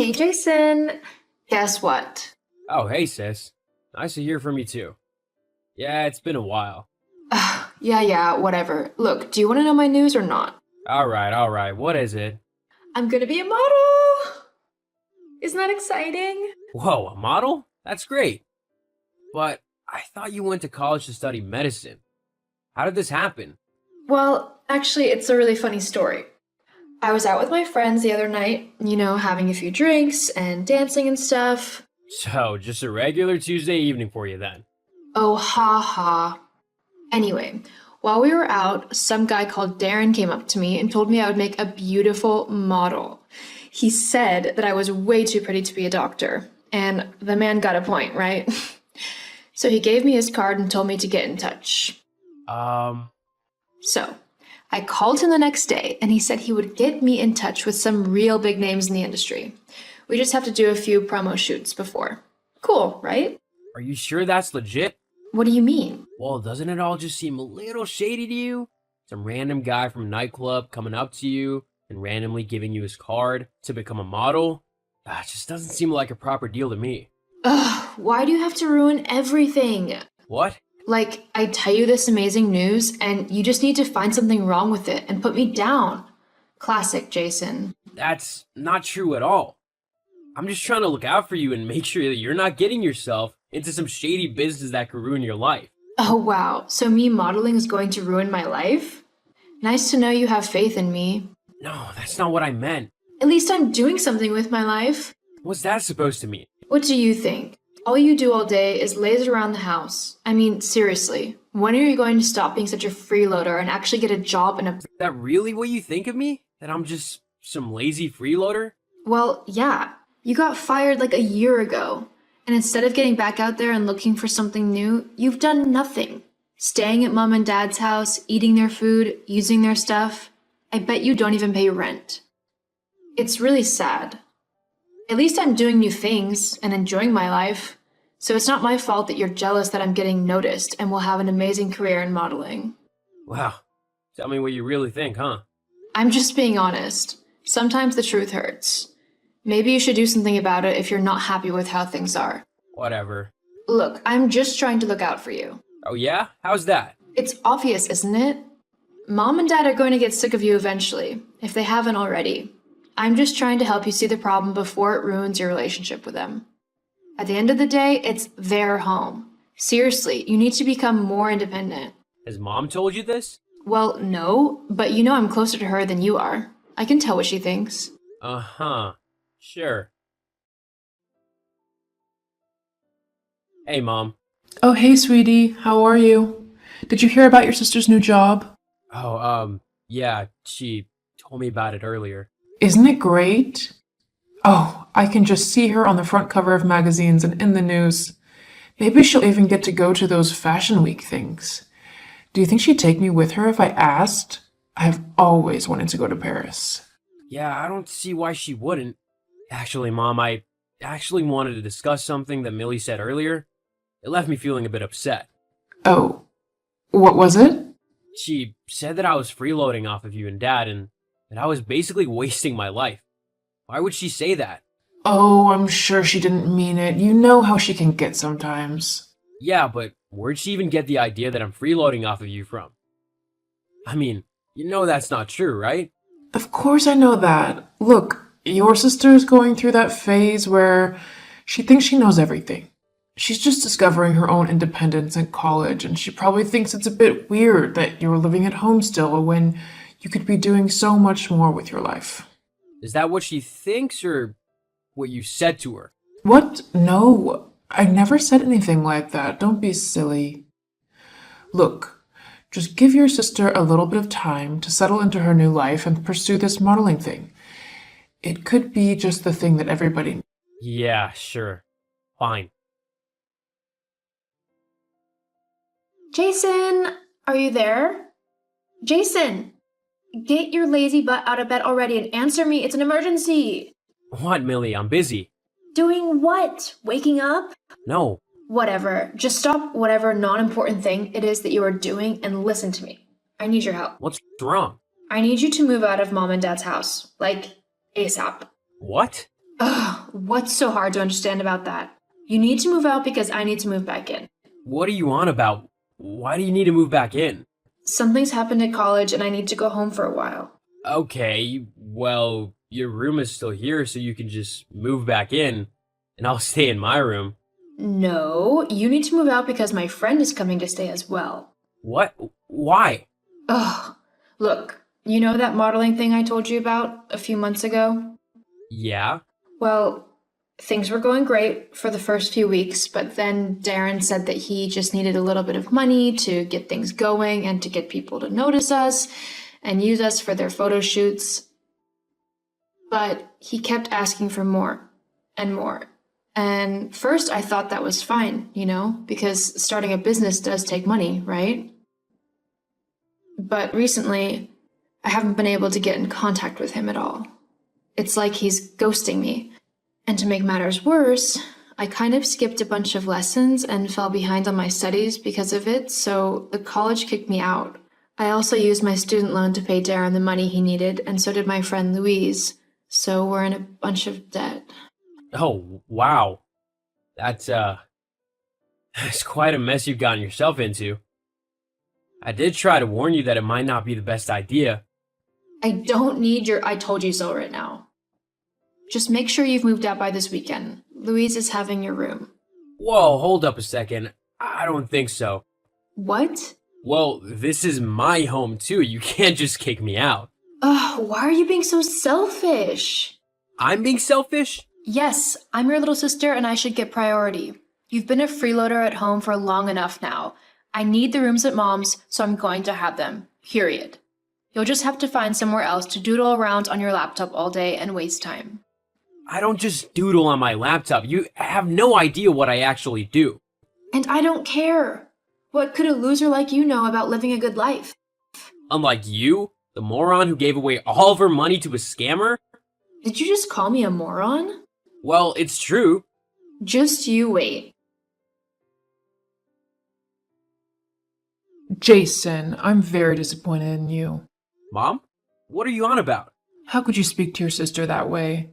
Hey, Jason. Guess what? Oh, hey, sis. Nice to hear from you too. Yeah, it's been a while. Yeah, whatever. Look, do you want to know my news or not? All right. What is it? I'm gonna be a model! Isn't that exciting? Whoa, a model? That's great. But I thought you went to college to study medicine. How did this happen? Well, actually, it's a really funny story. I was out with my friends the other night, having a few drinks and dancing and stuff. So, just a regular Tuesday evening for you then. Oh, ha ha. Anyway, while we were out, some guy called Darren came up to me and told me I would make a beautiful model. He said that I was way too pretty to be a doctor, and the man got a point, right? So he gave me his card and told me to get in touch. Um, So I called him the next day, and he said he would get me in touch with some real big names in the industry. We just have to do a few promo shoots before. Cool, right? are you sure that's legit? What do you mean? Well, doesn't it all just seem a little shady to you? Some random guy from a nightclub coming up to you and randomly giving you his card to become a model? It just doesn't seem like a proper deal to me. Ugh, why do you have to ruin everything? What? Like, I tell you this amazing news, and you just need to find something wrong with it and put me down. Classic, Jason. That's not true at all. I'm just trying to look out for you and make sure that you're not getting yourself into some shady business that could ruin your life. Oh, wow. So me modeling is going to ruin my life? Nice to know you have faith in me. No, that's not what I meant. At least I'm doing something with my life. What's that supposed to mean? What do you think? All you do all day is laze around the house. I mean, seriously, when are you going to stop being such a freeloader and actually get a job in a... Is that really what you think of me? That I'm just some lazy freeloader? Well, yeah. You got fired like a year ago. And instead of getting back out there and looking for something new, you've done nothing. Staying at mom and dad's house, eating their food, using their stuff. I bet you don't even pay rent. It's really sad. At least I'm doing new things and enjoying my life. So it's not my fault that you're jealous that I'm getting noticed and will have an amazing career in modeling. Wow. Tell me what you really think, huh? I'm just being honest. Sometimes the truth hurts. Maybe you should do something about it if you're not happy with how things are. Whatever. Look, I'm just trying to look out for you. Oh yeah? How's that? It's obvious, isn't it? Mom and dad are going to get sick of you eventually, if they haven't already. I'm just trying to help you see the problem before it ruins your relationship with them. At the end of the day, it's their home. Seriously, you need to become more independent. Has mom told you this? Well, no, but you know I'm closer to her than you are. I can tell what she thinks. Uh-huh. Sure. Hey, Mom. Oh, hey, sweetie. How are you? Did you hear about your sister's new job? Oh, yeah, she told me about it earlier. Isn't it great? Oh, I can just see her on the front cover of magazines and in the news. Maybe she'll even get to go to those Fashion Week things. Do you think she'd take me with her if I asked? I've always wanted to go to Paris. Yeah, I don't see why she wouldn't. Actually, Mom, I actually wanted to discuss something that Millie said earlier. It left me feeling a bit upset. Oh, what was it? She said that I was freeloading off of you and Dad, and that I was basically wasting my life. Why would she say that? Oh, I'm sure she didn't mean it. You know how she can get sometimes. Yeah, but where'd she even get the idea that I'm freeloading off of you from? I mean, you know that's not true, right? Of course I know that. Look, your sister's going through that phase where she thinks she knows everything. She's just discovering her own independence in college, and she probably thinks it's a bit weird that you're living at home still when you could be doing so much more with your life. Is that what she thinks, or what you said to her? What? No, I never said anything like that. Don't be silly. Look, just give your sister a little bit of time to settle into her new life and pursue this modeling thing. It could be just the thing that everybody needs. Yeah, sure. Fine. Jason, are you there? Jason, get your lazy butt out of bed already and answer me. It's an emergency. What, Millie? I'm busy. Doing what? Waking up? No. Whatever. Just stop whatever non-important thing it is that you are doing and listen to me. I need your help. What's wrong? I need you to move out of mom and dad's house. Like, ASAP. What? Ugh, what's so hard to understand about that? You need to move out because I need to move back in. What are you on about? Why do you need to move back in? Something's happened at college and I need to go home for a while. Okay, well, your room is still here, so you can just move back in, and I'll stay in my room. No, you need to move out because my friend is coming to stay as well. What? Why? Ugh, look, you know that modeling thing I told you about a few months ago? Yeah? Well, things were going great for the first few weeks, but then Darren said that he just needed a little bit of money to get things going and to get people to notice us and use us for their photo shoots. But he kept asking for more and more. And first I thought that was fine, because starting a business does take money, right? But recently, I haven't been able to get in contact with him at all. It's like he's ghosting me. And to make matters worse, I kind of skipped a bunch of lessons and fell behind on my studies because of it, so the college kicked me out. I also used my student loan to pay Darren the money he needed, and so did my friend Louise, so we're in a bunch of debt. Oh, wow. That's that's quite a mess you've gotten yourself into. I did try to warn you that it might not be the best idea. I don't need your I told you so right now. Just make sure you've moved out by this weekend. Louise is having your room. Whoa, hold up a second. I don't think so. What? Well, this is my home too. You can't just kick me out. Ugh, why are you being so selfish? I'm being selfish? Yes, I'm your little sister and I should get priority. You've been a freeloader at home for long enough now. I need the rooms at Mom's, so I'm going to have them. Period. You'll just have to find somewhere else to doodle around on your laptop all day and waste time. I don't just doodle on my laptop. You have no idea what I actually do. And I don't care. What could a loser like you know about living a good life? Unlike you, the moron who gave away all of her money to a scammer? Did you just call me a moron? Well, it's true. Just you wait. Jason, I'm very disappointed in you. Mom? What are you on about? How could you speak to your sister that way?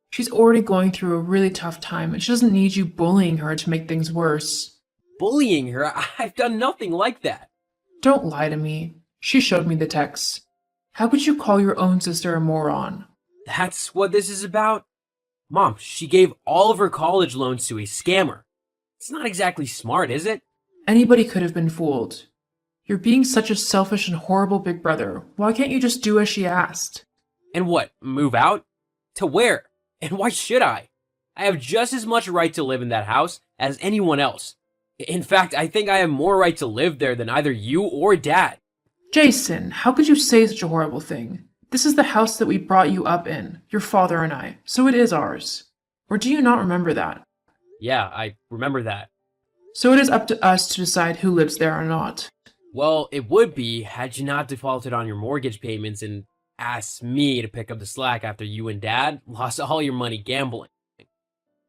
She's already going through a really tough time, and she doesn't need you bullying her to make things worse. Bullying her? I've done nothing like that. Don't lie to me. She showed me the texts. How could you call your own sister a moron? That's what this is about? Mom, she gave all of her college loans to a scammer. It's not exactly smart, is it? Anybody could have been fooled. You're being such a selfish and horrible big brother. Why can't you just do as she asked? And what, move out? To where? And why should I? I have just as much right to live in that house as anyone else. In fact, I think I have more right to live there than either you or Dad. Jason, how could you say such a horrible thing? This is the house that we brought you up in, your father and I, so it is ours. Or do you not remember that? Yeah, I remember that. So it is up to us to decide who lives there or not. Well, it would be had you not defaulted on your mortgage payments and asked me to pick up the slack after you and Dad lost all your money gambling.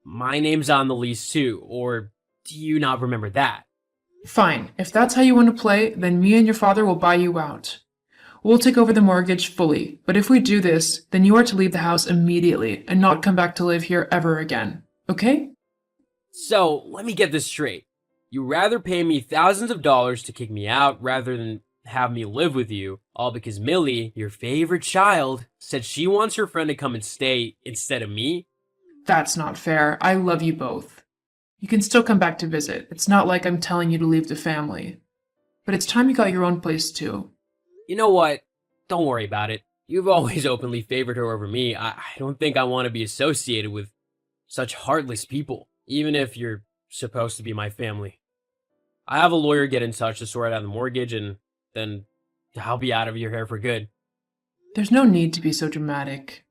My name's on the lease too, or do you not remember that? Fine, if that's how you want to play, then me and your father will buy you out. We'll take over the mortgage fully, but if we do this, then you are to leave the house immediately and not come back to live here ever again. Okay? So, let me get this straight. You'd rather pay me thousands of dollars to kick me out rather than have me live with you, all because Millie, your favorite child, said she wants her friend to come and stay instead of me? That's not fair. I love you both. You can still come back to visit. It's not like I'm telling you to leave the family. But it's time you got your own place too. You know what? Don't worry about it. You've always openly favored her over me. I don't think I want to be associated with such heartless people, even if you're supposed to be my family. I have a lawyer get in touch to sort out the mortgage, and then I'll be out of your hair for good. There's no need to be so dramatic.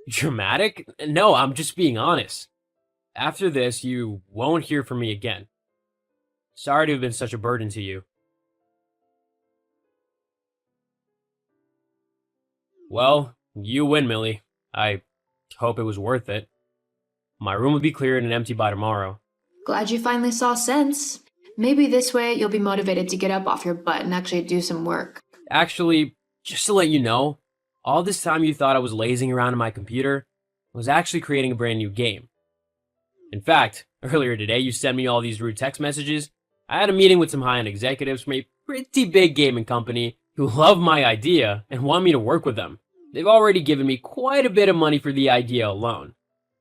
Dramatic? No, I'm just being honest. After this, you won't hear from me again. Sorry to have been such a burden to you. Well, you win, Millie. I hope it was worth it. My room will be cleared and empty by tomorrow. Glad you finally saw sense. Maybe this way you'll be motivated to get up off your butt and actually do some work. Actually, just to let you know, all this time you thought I was lazing around on my computer, was actually creating a brand new game. In fact, earlier today you sent me all these rude text messages. I had a meeting with some high-end executives from a pretty big gaming company who love my idea and want me to work with them. They've already given me quite a bit of money for the idea alone.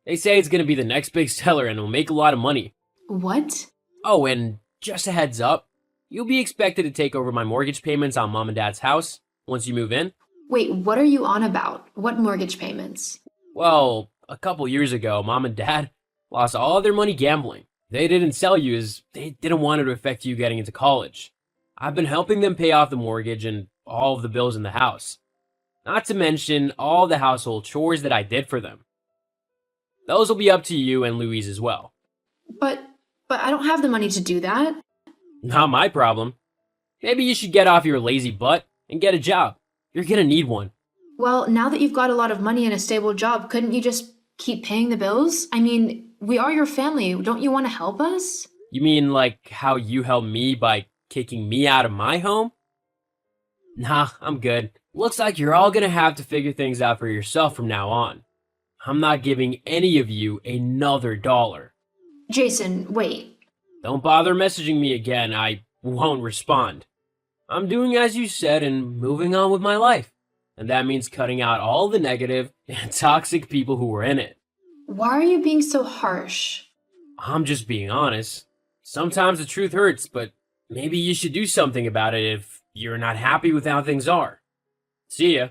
They say it's going to be the next big seller and will make a lot of money. What? Oh, and just a heads up, you'll be expected to take over my mortgage payments on Mom and Dad's house once you move in. Wait, what are you on about? What mortgage payments? Well, a couple years ago, Mom and Dad lost all their money gambling. They didn't sell you as they didn't want it to affect you getting into college. I've been helping them pay off the mortgage and all of the bills in the house. Not to mention all the household chores that I did for them. Those will be up to you and Louise as well. But I don't have the money to do that. Not my problem. Maybe you should get off your lazy butt and get a job. You're gonna need one. Well, now that you've got a lot of money and a stable job, couldn't you just keep paying the bills? I mean, we are your family. Don't you want to help us? You mean like how you helped me by kicking me out of my home? Nah, I'm good. Looks like you're all gonna have to figure things out for yourself from now on. I'm not giving any of you another dollar. Jason, wait. Don't bother messaging me again. I won't respond. I'm doing as you said and moving on with my life. And that means cutting out all the negative and toxic people who were in it. Why are you being so harsh? I'm just being honest. Sometimes the truth hurts, but maybe you should do something about it if you're not happy with how things are. See ya.